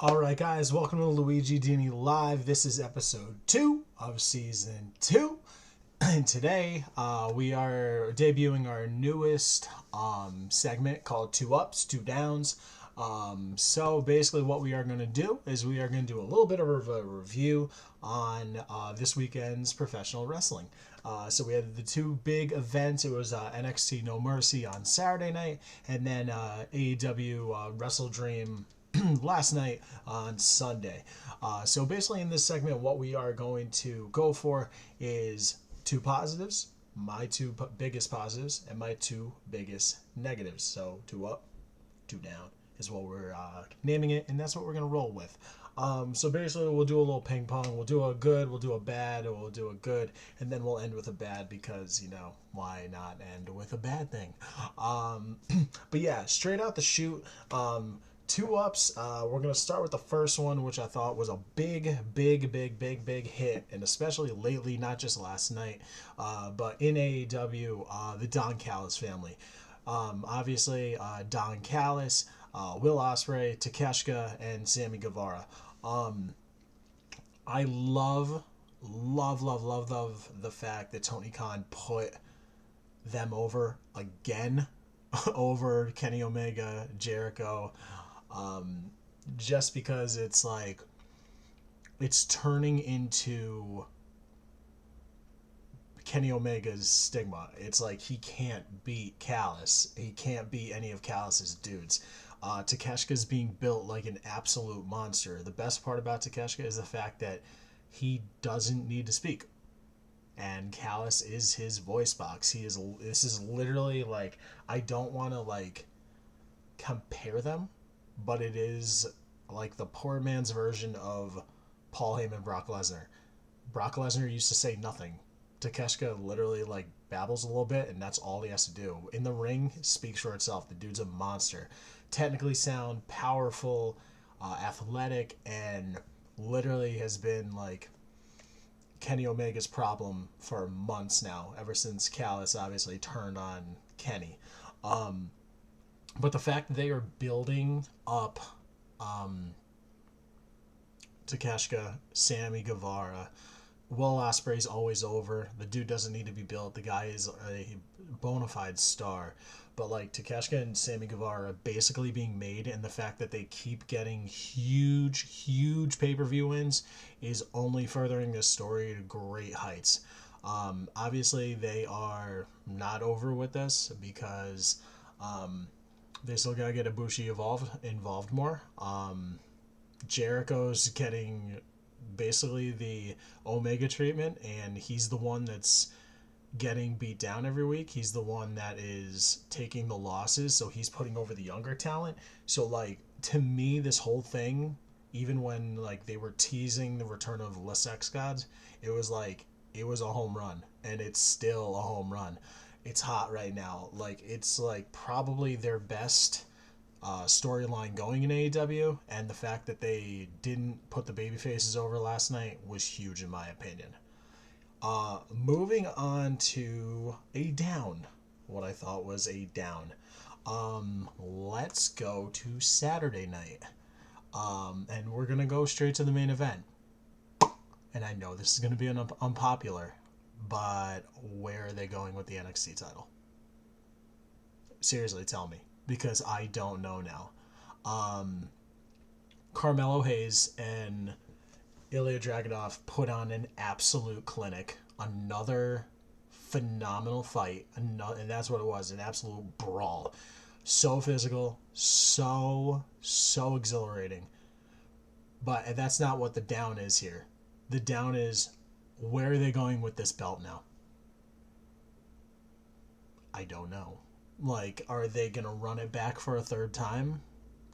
Alright guys, welcome to LuigiDini Live. This is episode 2 of season 2. And today we are debuting our newest segment called 2 ups, 2 downs. So basically what we are going to do is we are going to do a little bit of a review on this weekend's professional wrestling. So we had the two big events. It was NXT No Mercy on Saturday night, and then AEW WrestleDream last night on Sunday. So basically in this segment, what we are going to go for is two positives, my two biggest positives, and my two biggest negatives. So 2 up, 2 down is what we're naming it, and that's what we're going to roll with. So basically we'll do a little ping pong. We'll do a good, we'll do a bad, or we'll do a good, and then we'll end with a bad because, why not end with a bad thing? But yeah, straight out the chute, 2 ups. We're going to start with the first one, which I thought was a big hit, and especially lately, not just last night, but in AEW, the Don Callis family. Obviously, Don Callis, Will Ospreay, Takeshita, and Sammy Guevara. I love the fact that Tony Khan put them over again over Kenny Omega, Jericho, just because it's like it's turning into Kenny Omega's stigma. It's like he can't beat Callis. He can't beat any of Callis's dudes. Takeshita's being built like an absolute monster. The best part about Takeshita is the fact that he doesn't need to speak, and Callis is his voice box. This is literally like, I don't want to like compare them, but it is like the poor man's version of Paul Heyman, Brock Lesnar. Brock Lesnar used to say nothing. Takeshita literally like babbles a little bit, and that's all he has to do. In the ring, speaks for itself. The dude's a monster. Technically sound, powerful, athletic, and literally has been like Kenny Omega's problem for months now, ever since Callis obviously turned on Kenny. But the fact that they are building up Takeshita, Sammy Guevara, Will Ospreay's always over. The dude doesn't need to be built. The guy is a bona fide star. But like Takeshita and Sammy Guevara basically being made, and the fact that they keep getting huge pay-per-view wins is only furthering this story to great heights. Obviously, they are not over with this because they still gotta get Ibushi involved more. Jericho's getting basically the Omega treatment, and he's the one that's getting beat down every week. He's the one that is taking the losses, so he's putting over the younger talent. So like, to me, this whole thing, even when like they were teasing the return of Les Sex Gods, it was like it was a home run, and it's still a home run. It's hot right now. Like, it's like probably their best storyline going in AEW, and the fact that they didn't put the baby faces over last night was huge in my opinion. Moving on to a down, what I thought was a down. Let's go to Saturday night, and we're gonna go straight to the main event. And I know this is gonna be unpopular, but where are they going with the NXT title? Seriously, tell me, because I don't know now. Carmelo Hayes and Ilya Dragunov put on an absolute clinic. Another phenomenal fight. And that's what it was, an absolute brawl. So physical, so exhilarating. But that's not what the down is here. The down is, where are they going with this belt now? I don't know. Like, are they going to run it back for a third time?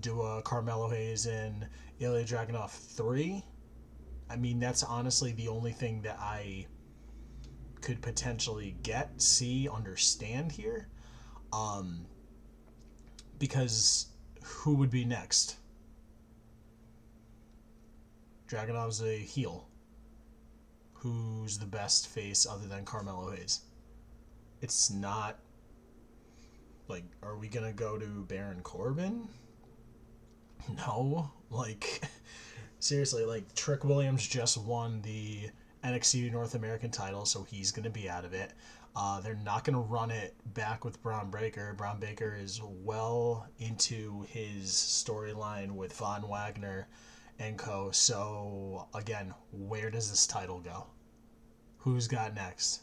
Do a Carmelo Hayes and Ilya Dragunov 3? I mean, that's honestly the only thing that I could potentially see, understand here. Because who would be next? Dragunov's a heel. Who's the best face other than Carmelo Hayes? It's not like, are we gonna go to Baron Corbin? No. Like, seriously, like, Trick Williams just won the NXT North American title, so he's going to be out of it. They're not going to run it back with Braun Breaker. Braun Breaker is well into his storyline with Von Wagner and co. So, again, where does this title go? Who's got next?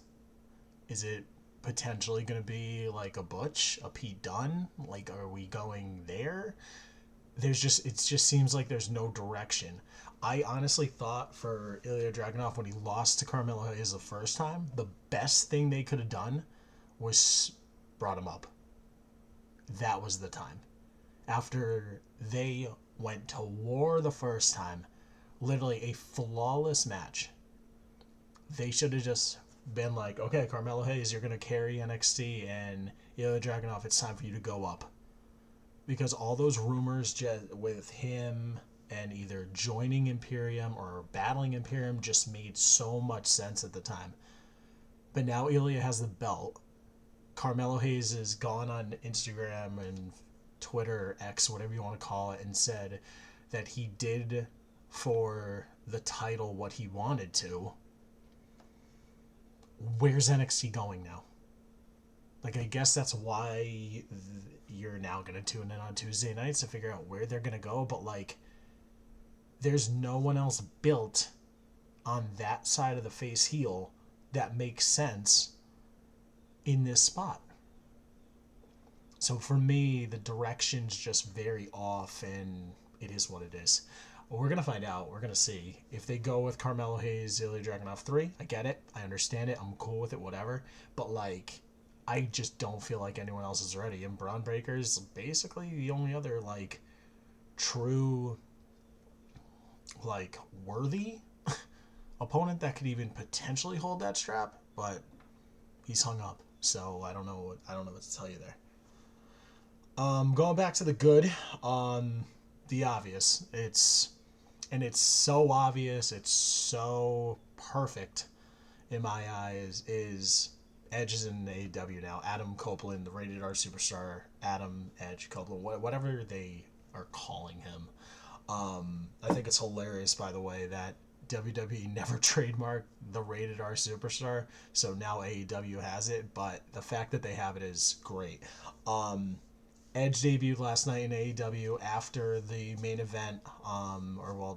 Is it potentially going to be like a Butch, a Pete Dunne? Like, are we going there? It just seems like there's no direction. I honestly thought for Ilya Dragunov when he lost to Carmelo Hayes the first time, the best thing they could have done was brought him up. That was the time. After they went to war the first time, literally a flawless match, they should have just been like, okay, Carmelo Hayes, you're going to carry NXT, and Ilya Dragunov, it's time for you to go up. Because all those rumors with him and either joining Imperium or battling Imperium just made so much sense at the time. But now Ilya has the belt. Carmelo Hayes has gone on Instagram and Twitter, X, whatever you want to call it, and said that he did for the title what he wanted to. Where's NXT going now? Like, I guess that's why you're now going to tune in on Tuesday nights to figure out where they're going to go. But, like, there's no one else built on that side of the face heel that makes sense in this spot. So for me, the direction's just very off, and it is what it is. Well, we're going to find out. We're going to see. If they go with Carmelo Hayes, Ilya Dragunov 3, I get it. I understand it. I'm cool with it, whatever. But, like, I just don't feel like anyone else is ready. And Braun Breaker's basically the only other, like, true, like, worthy opponent that could even potentially hold that strap. But he's hung up. So I don't know what to tell you there. Going back to the good, the obvious. It's so obvious, it's so perfect in my eyes, is Edge is in AEW now. Adam Copeland, the Rated R Superstar, Adam Edge Copeland, whatever they are calling him. I think it's hilarious, by the way, that WWE never trademarked the Rated R Superstar, so now AEW has it, but the fact that they have it is great. Edge debuted last night in AEW after the main event,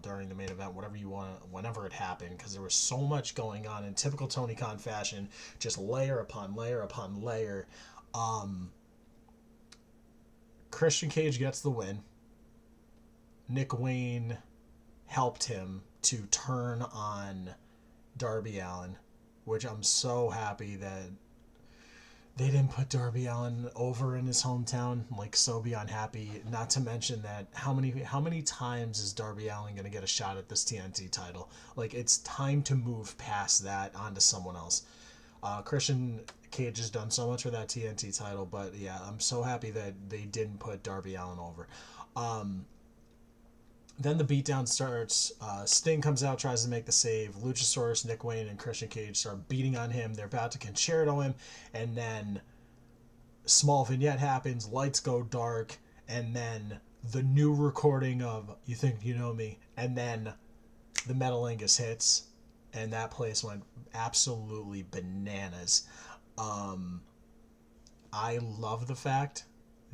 during the main event, whatever you want, whenever it happened, because there was so much going on in typical Tony Khan fashion, just layer upon layer upon layer. Christian Cage gets the win. Nick Wayne helped him to turn on Darby Allin, which I'm so happy that they didn't put Darby Allin over in his hometown. Like, so beyond happy. Not to mention that how many times is Darby Allin going to get a shot at this TNT title? Like, it's time to move past that onto someone else. Christian Cage has done so much for that TNT title, but yeah, I'm so happy that they didn't put Darby Allin over. Then the beatdown starts. Sting comes out, tries to make the save. Luchasaurus, Nick Wayne, and Christian Cage start beating on him. They're about to concerto him, and then small vignette happens. Lights go dark, and then the new recording of "You Think You Know Me," and then the Metalingus hits, and that place went absolutely bananas. I love the fact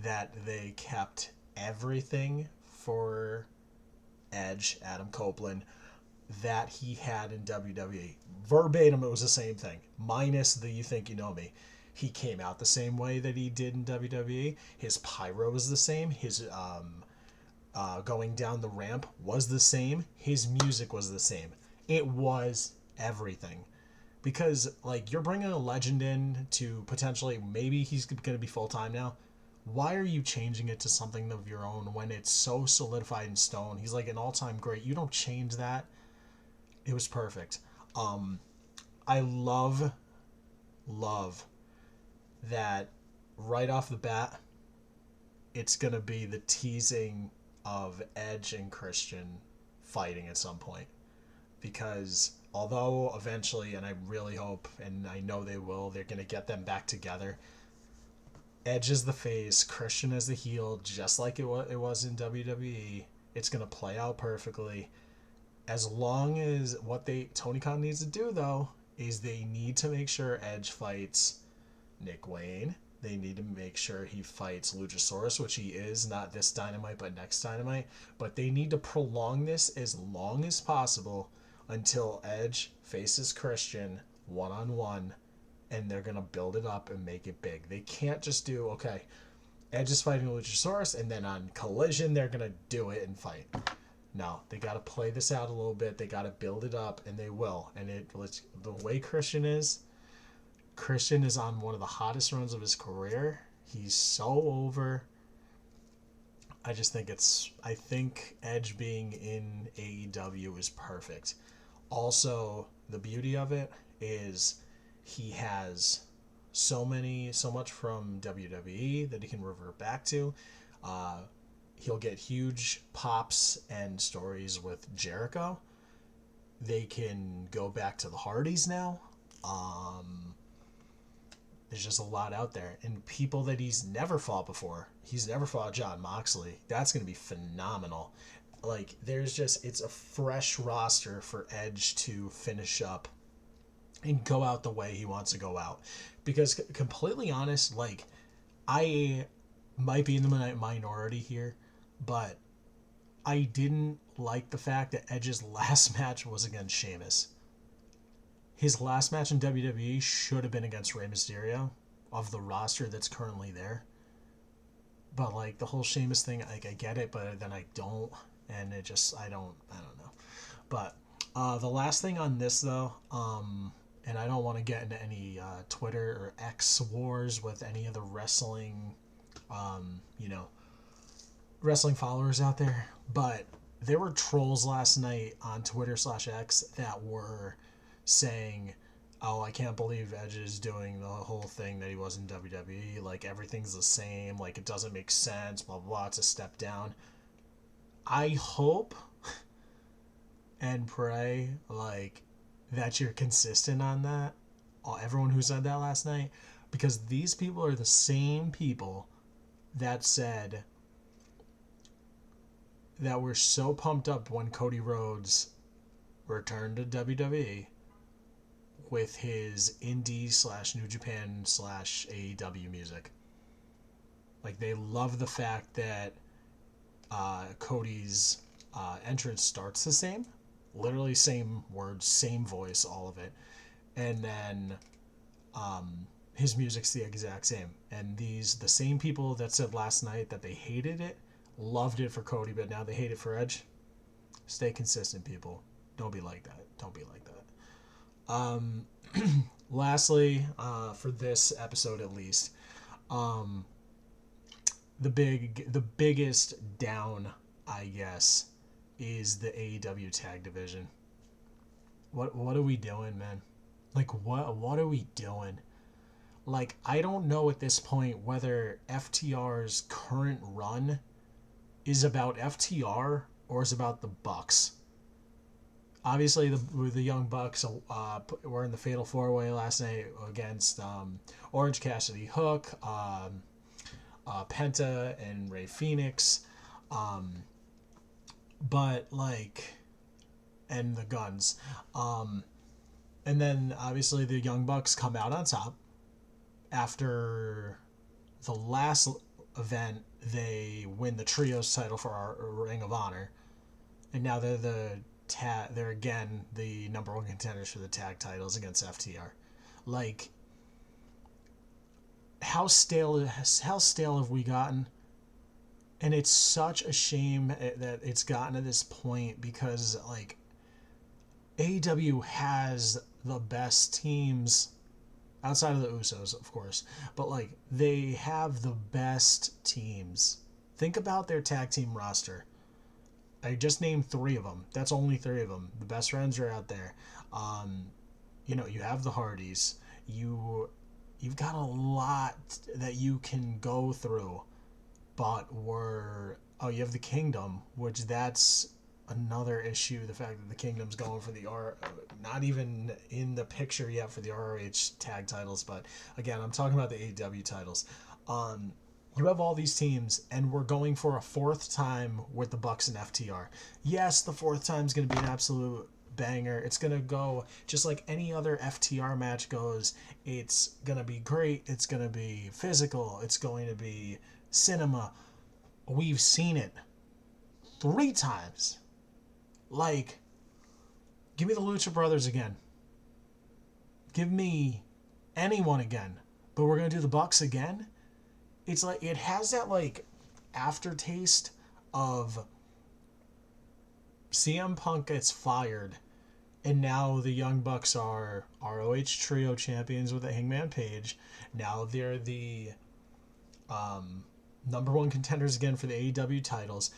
that they kept everything for Edge, Adam Copeland, that he had in WWE. Verbatim, it was the same thing, minus the "You Think You Know Me." He came out the same way that he did in WWE. His pyro was the same. His going down the ramp was the same. His music was the same. It was everything. Because, like, you're bringing a legend in to potentially, maybe he's going to be full-time now. Why are you changing it to something of your own when it's so solidified in stone? He's like an all-time great. You don't change that. It was perfect. I love that right off the bat, it's going to be the teasing of Edge and Christian fighting at some point. Because although eventually, and I really hope, and I know they will, they're going to get them back together. Edge is the face, Christian is the heel, just like it was in WWE. It's going to play out perfectly. As long as Tony Khan needs to do, though, is they need to make sure Edge fights Nick Wayne. They need to make sure he fights Luchasaurus, which he is, not this Dynamite, but next Dynamite. But they need to prolong this as long as possible until Edge faces Christian one-on-one, and they're going to build it up and make it big. They can't just do, okay, Edge is fighting Luchasaurus, and then on Collision, they're going to do it and fight. No, they got to play this out a little bit. They got to build it up, and they will. And the way Christian is on one of the hottest runs of his career. He's so over. I think Edge being in AEW is perfect. Also, the beauty of it is he has so much from WWE that he can revert back to. He'll get huge pops and stories with Jericho. They can go back to the Hardys now. There's just a lot out there. And people that he's never fought before. He's never fought Jon Moxley. That's going to be phenomenal. Like, it's a fresh roster for Edge to finish up and go out the way he wants to go out. Because, completely honest, like, I might be in the minority here, but I didn't like the fact that Edge's last match was against Sheamus. His last match in WWE should have been against Rey Mysterio of the roster that's currently there. But, like, the whole Sheamus thing, like, I get it, but then I don't. And it just, I don't know. But the last thing on this, though, and I don't want to get into any Twitter or X wars with any of the wrestling, wrestling followers out there, but there were trolls last night on Twitter/X that were saying, oh, I can't believe Edge is doing the whole thing that he was in WWE, like everything's the same, like it doesn't make sense, blah, blah, blah, it's a step down. I hope and pray, like, that you're consistent on that, everyone who said that last night, because these people are the same people that said that were so pumped up when Cody Rhodes returned to WWE with his indie/New Japan/AEW music. Like, they love the fact that Cody's entrance starts the same. Literally same words, same voice, all of it. And then his music's the exact same. And the same people that said last night that they hated it, loved it for Cody, but now they hate it for Edge. Stay consistent, people. Don't be like that. Lastly, for this episode at least, the biggest down, I guess, is the AEW tag division. What are we doing, man? Like, what are we doing? Like, I don't know at this point whether FTR's current run is about FTR or is about the Bucks. Obviously, the Young Bucks were in the Fatal 4-Way last night against Orange Cassidy, Hook, Penta, and Rey Fenix. But, like, and the Guns. And then, obviously, the Young Bucks come out on top. After the last event, they win the Trios title for our Ring of Honor. And now they're again the number one contenders for the tag titles against FTR. Like, how stale have we gotten? And it's such a shame that it's gotten to this point because, like, AEW has the best teams outside of the Usos, of course, but, like, they have the best teams. Think about their tag team roster. I just named 3 of them. That's only 3 of them. The best friends are out there. You have the Hardys. You've got a lot that you can go through, but you have the Kingdom, which that's another issue. The fact that the Kingdom's going for the not even in the picture yet for the ROH tag titles, but again, I'm talking about the AEW titles. You have all these teams, and we're going for a fourth time with the Bucks and FTR. Yes, the fourth time is going to be an absolute banger. It's going to go just like any other FTR match goes. It's going to be great. It's going to be physical. It's going to be cinema. We've seen it 3 times. Like, give me the Lucha Brothers again. Give me anyone again. But we're going to do the Bucks again? It's like, it has that, like, aftertaste of CM Punk gets fired, and now the Young Bucks are ROH Trio champions with a Hangman Page. Now they're the number one contenders again for the AEW titles.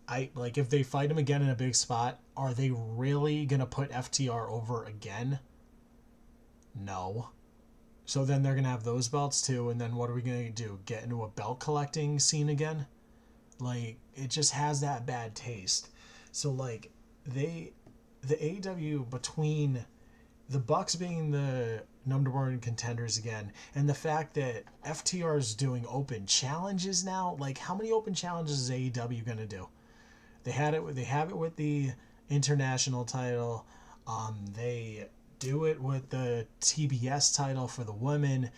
If they fight them again in a big spot, are they really going to put FTR over again? No. So then they're going to have those belts too, and then what are we going to do? Get into a belt collecting scene again? Like, it just has that bad taste. So, like, the AEW, between the Bucks being the number one contenders again, and the fact that FTR is doing open challenges now, like, how many open challenges is AEW going to do? They have it with the international title. They do it with the TBS title for the women.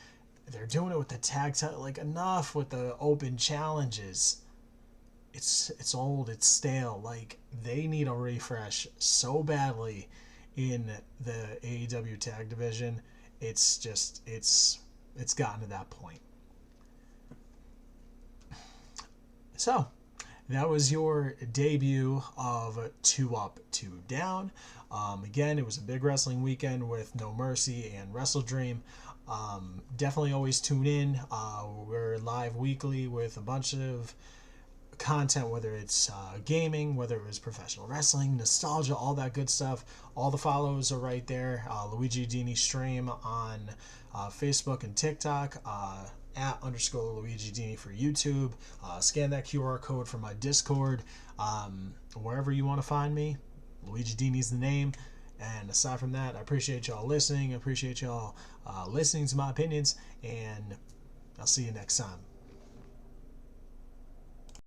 They're doing it with the tag title. Like, enough with the open challenges. It's old. It's stale. Like, they need a refresh so badly in the AEW tag division. It's gotten to that point. So, that was your debut of 2up 2Down. Again, it was a big wrestling weekend with No Mercy and WrestleDream. Definitely always tune in. We're live weekly with a bunch of content, whether it's gaming, whether it was professional wrestling, nostalgia, all that good stuff. All the follows are right there. LuigiDini stream on Facebook and TikTok. @_LuigiDini for YouTube. Scan that QR code for my Discord. Wherever you want to find me, LuigiDini's the name. And aside from that, I appreciate y'all listening. I appreciate y'all listening to my opinions. And I'll see you next time.